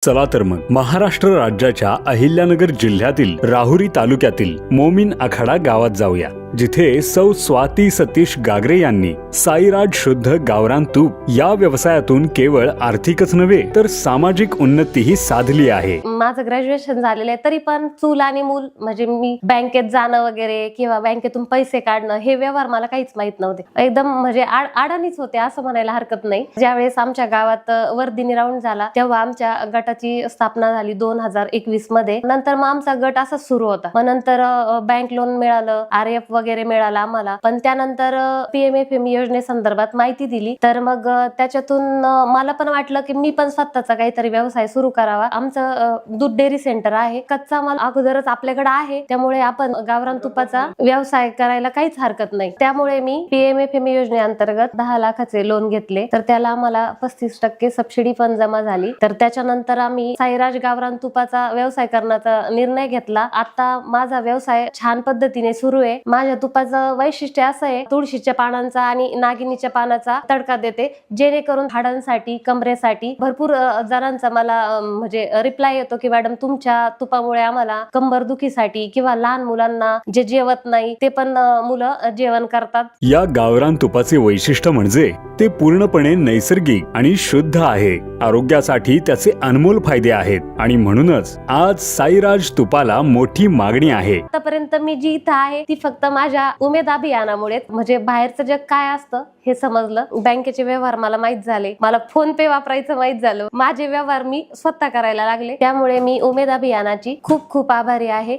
चला तर मग महाराष्ट्र राज्याच्या अहिल्यानगर जिल्ह्यातील राहुरी तालुक्यातील मोमीन आखाडा गावात जाऊया, जिथे सौ स्वाती सतीश गागरे यांनी साईराज शुद्ध गावरान तूप या व्यवसायातून केवळ आर्थिकच नव्हे तर सामाजिक उन्नतीही साधली आहे। माझं ग्रॅज्युएशन झालेलं आहे, तरी पण चूल आणि मूल म्हणजे मी बँकेत जाणं वगैरे किंवा बँकेतून पैसे काढणं हे व्यवहार मला काहीच माहित नव्हते। एकदम म्हणजे अडाणीच होते असं म्हणायला हरकत नाही। ज्यावेळेस आमच्या गावात वर्धिनी राऊंड झाला तेव्हा आमच्या गटाची स्थापना झाली 2021 मध्ये। नंतर मग आमचा गट असा सुरू होता। मग नंतर बँक लोन मिळालं, RF वगैरे मिळाला आम्हाला। पण त्यानंतर PMFM योजनेसंदर्भात माहिती दिली, तर मग त्याच्यातून मला पण वाटलं की मी पण स्वतःचा काहीतरी व्यवसाय सुरू करावा। आमचं दूध डेअरी सेंटर आहे, कच्चा माल अगोदरच आपल्याकडे आहे, त्यामुळे आपण गावरान तुपाचा व्यवसाय करायला काहीच हरकत नाही। त्यामुळे मी PMFM योजनेअंतर्गत 10 लाखाचे लोन घेतले, तर त्याला आम्हाला 35% सबसिडी पण जमा झाली। तर त्याच्यानंतर आम्ही साईराज गावरान तुपाचा व्यवसाय करण्याचा निर्णय घेतला। आता माझा व्यवसाय छान पद्धतीने सुरू आहे। माझ्या तुपाचं वैशिष्ट्य असं आहे, तुळशीच्या पानांचा आणि नागिनीच्या पानाचा तडका देते, जेणेकरून हाडांसाठी, कमरेसाठी भरपूर जणांचा मला म्हणजे रिप्लाय येतो की मॅडम तुमच्या तुपामुळे आम्हाला कंबर दुखीसाठी किंवा लहान मुलांना जे जेवत नाही ते पण मुलं जेवण करतात। या गावरान तुपाचे वैशिष्ट्य म्हणजे ते पूर्णपणे नैसर्गिक आणि शुद्ध आहे। आरोग्यासाठी त्याचे अनमोल फायदे आहेत आणि म्हणूनच आज साईराज तुपाला मोठी मागणी आहे। आतापर्यंत मी जी इथं आहे ती फक्त माझ्या उमेद अभियानामुळे, म्हणजे बाहेरचं जग काय असतं हे समजलं। बँकेचे व्यवहार मला माहित झाले, मला फोन पे वापरायचं माहित झालं, माझे व्यवहार मी स्वतः करायला लागले। त्यामुळे मी उमेद अभियानाची खूप खूप आभारी आहे।